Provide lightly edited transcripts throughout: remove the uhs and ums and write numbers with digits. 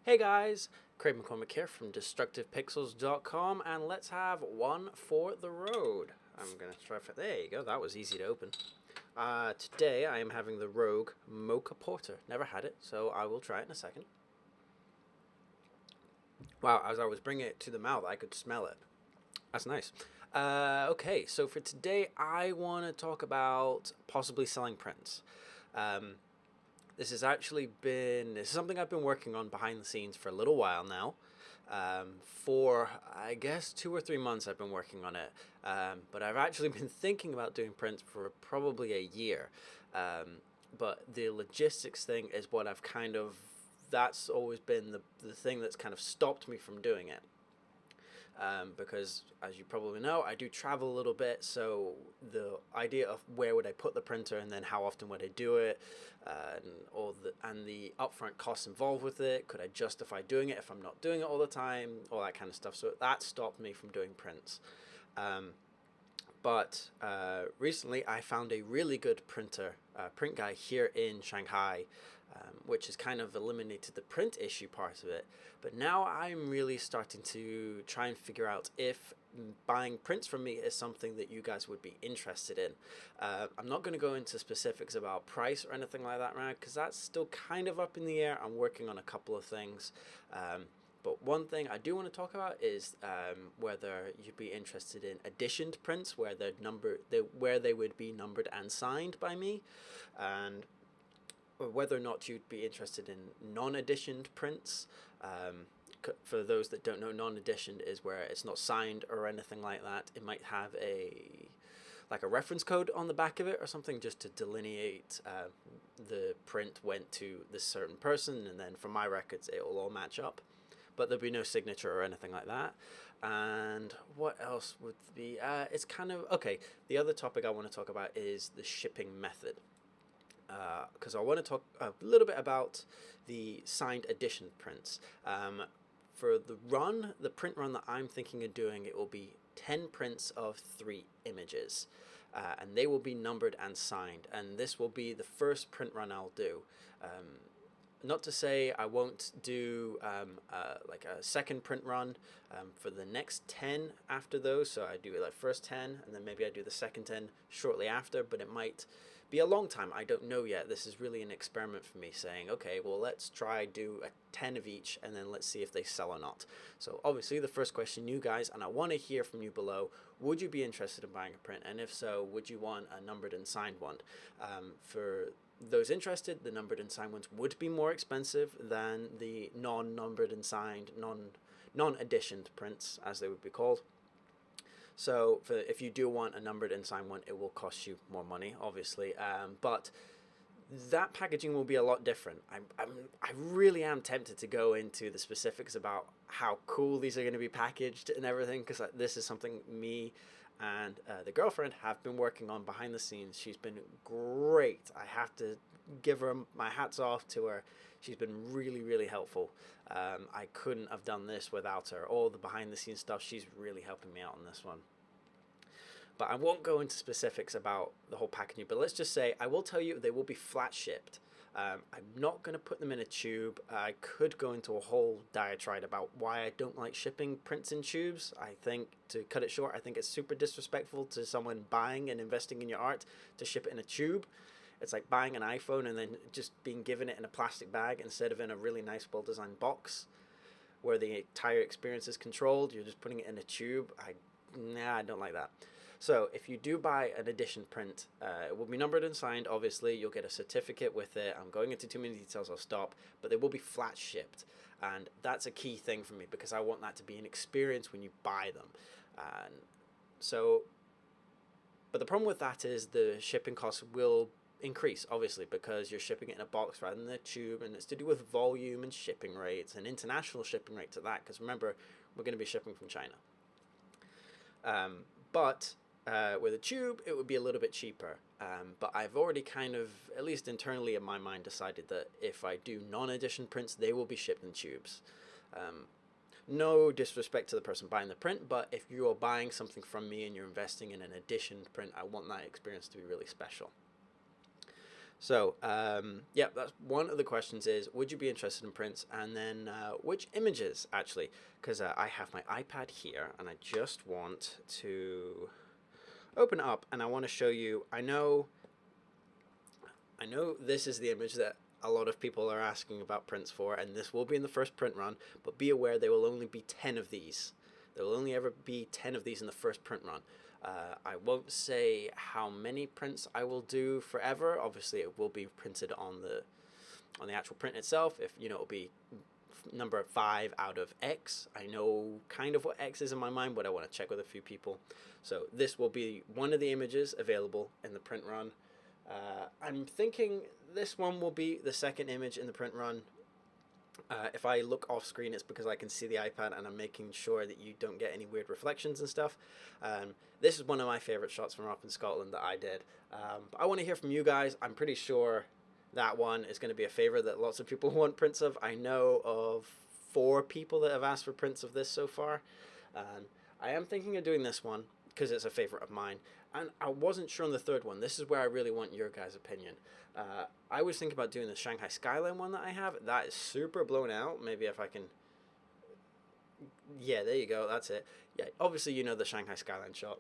Hey guys, Craig McCormick here from DestructivePixels.com, and let's have one for the road. I'm gonna try for. There you go. That was easy to open. Today I am having the Rogue Mocha Porter. Never had it, so I will try it in a second. Wow, as I was bringing it to the mouth, I could smell it. That's nice. Okay, so for today, I want to talk about possibly selling prints. Um, this is something I've been working on behind the scenes for a little while now. For I guess 2 or 3 months I've been working on it, but I've actually been thinking about doing prints for probably a year. But the logistics thing is what I've kind of that's always been the thing that's kind of stopped me from doing it. Because as you probably know, I do travel a little bit, so the idea of where would I put the printer and then how often would I do it, and the upfront costs involved with it, could I justify doing it if I'm not doing it all the time, all that kind of stuff. So that stopped me from doing prints. But recently I found a really good print guy here in Shanghai, which has kind of eliminated the print issue part of it. But now I'm really starting to try and figure out if buying prints from me is something that you guys would be interested in. I'm not going to go into specifics about price or anything like that right now, because that's still kind of up in the air. I'm working on a couple of things. But one thing I do want to talk about is whether you'd be interested in editioned prints, where they would be numbered and signed by me, and whether or not you'd be interested in non-editioned prints. For those that don't know, non-editioned is where it's not signed or anything like that. It might have a reference code on the back of it or something, just to delineate the print went to this certain person, and then for my records it will all match up, but there'll be no signature or anything like that. And what else would be? It's kind of okay. The other topic I want to talk about is the shipping method, because I want to talk a little bit about the signed edition prints. For the print run that I'm thinking of doing, it will be 10 prints of 3 images, and they will be numbered and signed. And this will be the first print run I'll do. Not to say I won't do like a second print run for the next 10 after those. So I do like first 10, and then maybe I do the second 10 shortly after, but it might be a long time. I don't know yet. This is really an experiment for me, saying, okay, well, let's try do a 10 of each, and then let's see if they sell or not. So obviously the first question, you guys, and I want to hear from you below, would you be interested in buying a print? And if so, would you want a numbered and signed one? For those interested, the numbered and signed ones would be more expensive than the non-numbered and signed, non-editioned prints, as they would be called. So if you do want a numbered and signed one, it will cost you more money, obviously. But that packaging will be a lot different. I really am tempted to go into the specifics about how cool these are going to be packaged and everything, because this is something me and the girlfriend have been working on behind the scenes. She's been great. I have to give her my hats off to her. She's been really, really helpful. I couldn't have done this without her. All the behind the scenes stuff, she's really helping me out on this one. But I won't go into specifics about the whole packaging, but let's just say I will tell you they will be flat shipped. I'm not going to put them in a tube. I could go into a whole diatribe about why I don't like shipping prints in tubes. I think, to cut it short, I think it's super disrespectful to someone buying and investing in your art to ship it in a tube. It's like buying an iPhone and then just being given it in a plastic bag instead of in a really nice, well-designed box where the entire experience is controlled. You're just putting it in a tube. I don't like that. So if you do buy an edition print, it will be numbered and signed. Obviously, you'll get a certificate with it. I'm going into too many details, I'll stop. But they will be flat shipped. And that's a key thing for me, because I want that to be an experience when you buy them. And so, but the problem with that is the shipping costs will increase, obviously, because you're shipping it in a box rather than a tube, and it's to do with volume and shipping rates and international shipping rates at that, because remember, we're going to be shipping from China. But with a tube, it would be a little bit cheaper. But I've already kind of, at least internally in my mind, decided that if I do non-edition prints, they will be shipped in tubes. No disrespect to the person buying the print, but if you are buying something from me and you're investing in an edition print, I want that experience to be really special. So, yeah, that's one of the questions is, would you be interested in prints? And then which images, actually? Because I have my iPad here, and I just want to open it up, and I want to show you, I know this is the image that a lot of people are asking about prints for, and this will be in the first print run, but be aware there will only be 10 of these. There will only ever be 10 of these in the first print run. I won't say how many prints I will do forever. Obviously, it will be printed on the actual print itself. If you know, it'll be number 5 out of X. I know kind of what X is in my mind, but I want to check with a few people. So this will be one of the images available in the print run. I'm thinking this one will be the second image in the print run. If I look off screen, it's because I can see the iPad and I'm making sure that you don't get any weird reflections and stuff. This is one of my favorite shots from up in Scotland that I did. But I want to hear from you guys. I'm pretty sure that one is going to be a favorite that lots of people want prints of. I know of 4 people that have asked for prints of this so far. And I am thinking of doing this one because it's a favorite of mine. And I wasn't sure on the third one. This is where I really want your guys' opinion. I was thinking about doing the Shanghai skyline one that I have. That is super blown out. Maybe if I can... Yeah, there you go. That's it. Yeah, obviously you know the Shanghai skyline shot.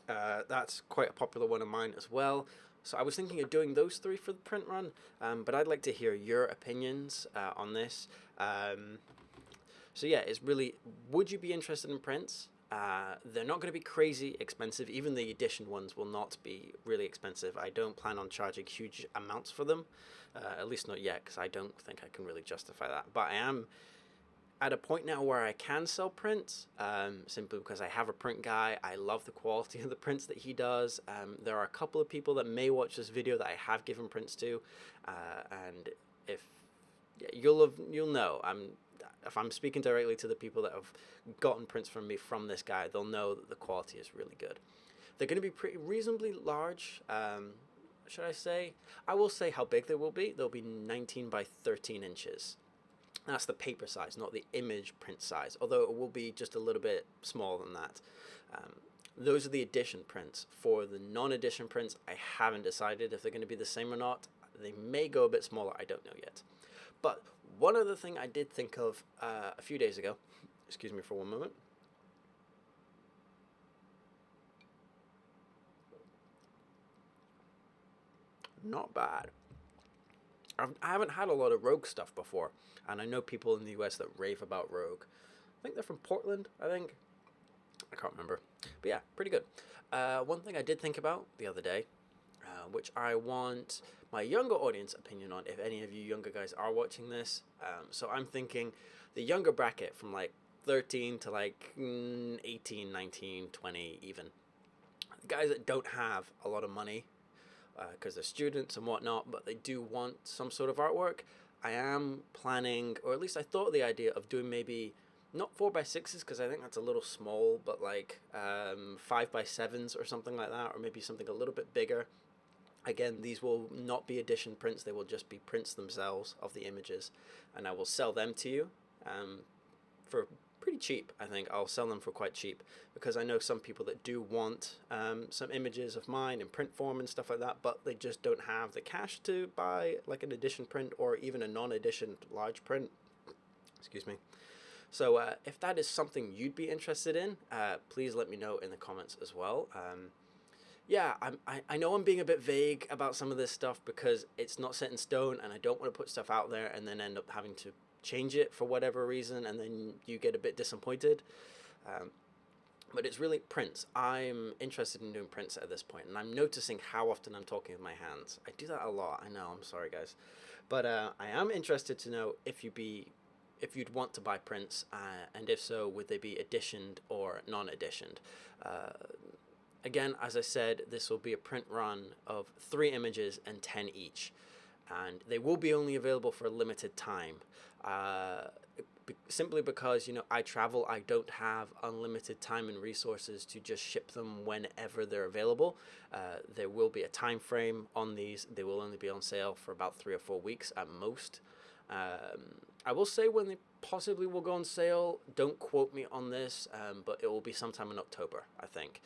That's quite a popular one of mine as well. So I was thinking of doing those 3 for the print run. But I'd like to hear your opinions on this. So yeah, it's really... Would you be interested in prints? They're not going to be crazy expensive. Even the edition ones will not be really expensive. I don't plan on charging huge amounts for them, at least not yet, because I don't think I can really justify that. But I am at a point now where I can sell prints, simply because I have a print guy. I love the quality of the prints that he does. There are a couple of people that may watch this video that I have given prints to, and if you'll know, if I'm speaking directly to the people that have gotten prints from me from this guy, they'll know that the quality is really good. They're going to be pretty reasonably large, should I say? I will say how big they will be. They'll be 19 by 13 inches. That's the paper size, not the image print size, although it will be just a little bit smaller than that. Those are the edition prints. For the non-edition prints, I haven't decided if they're going to be the same or not. They may go a bit smaller, I don't know yet. But one other thing I did think of a few days ago, excuse me for one moment. Not bad. I haven't had a lot of Rogue stuff before, and I know people in the US that rave about Rogue. I think they're from Portland, I think. I can't remember. But yeah, pretty good. One thing I did think about the other day, which I want my younger audience opinion on, if any of you younger guys are watching this. So I'm thinking the younger bracket from like 13 to like 18, 19, 20 even. Guys that don't have a lot of money because they're students and whatnot, but they do want some sort of artwork. I am planning, or at least I thought the idea of doing maybe not 4x6s because I think that's a little small, but like 5x7s or something like that, or maybe something a little bit bigger. Again, these will not be edition prints, they will just be prints themselves of the images, and I will sell them to you for pretty cheap. I think I'll sell them for quite cheap, because I know some people that do want some images of mine in print form and stuff like that, but they just don't have the cash to buy like an edition print or even a non-edition large print. Excuse me. So if that is something you'd be interested in, please let me know in the comments as well. Yeah, I know I'm being a bit vague about some of this stuff because it's not set in stone, and I don't want to put stuff out there and then end up having to change it for whatever reason, and then you get a bit disappointed. But it's really prints. I'm interested in doing prints at this point, and I'm noticing how often I'm talking with my hands. I do that a lot. I know. I'm sorry, guys, but I am interested to know if you'd want to buy prints, and if so, would they be editioned or non-editioned? Again, as I said, this will be a print run of 3 images and 10 each, and they will be only available for a limited time. Simply because, you know, I travel, I don't have unlimited time and resources to just ship them whenever they're available. There will be a time frame on these. They will only be on sale for about 3 or 4 weeks at most. I will say when they possibly will go on sale, don't quote me on this, but it will be sometime in October, I think.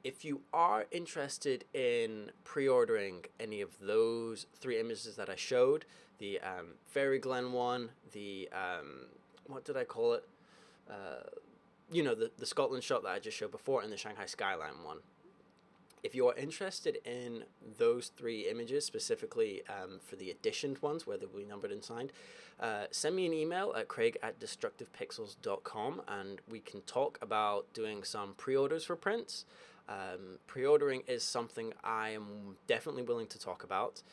If you are interested in pre-ordering any of those 3 images that I showed, the Fairy Glen one, the what did I call it? The Scotland shot that I just showed before, and the Shanghai Skyline one. If you are interested in those 3 images, specifically for the editioned ones, where they'll be numbered and signed, send me an email at craig@destructivepixels.com, and we can talk about doing some pre-orders for prints. Pre-ordering is something I am definitely willing to talk about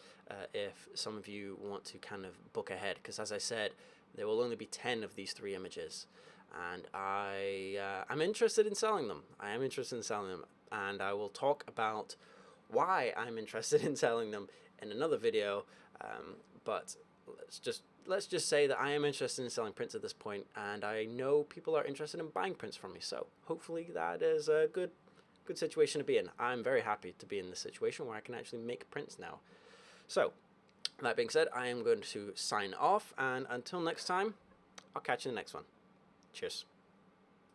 if some of you want to kind of book ahead, because as I said, there will only be 10 of these 3 images, and I'm interested in selling them. I am interested in selling them, and I will talk about why I'm interested in selling them in another video. But let's just say that I am interested in selling prints at this point, and I know people are interested in buying prints from me. So hopefully that is a good situation to be in. I'm very happy to be in this situation where I can actually make prints now. So that being said, I am going to sign off, and until next time, I'll catch you in the next one. Cheers.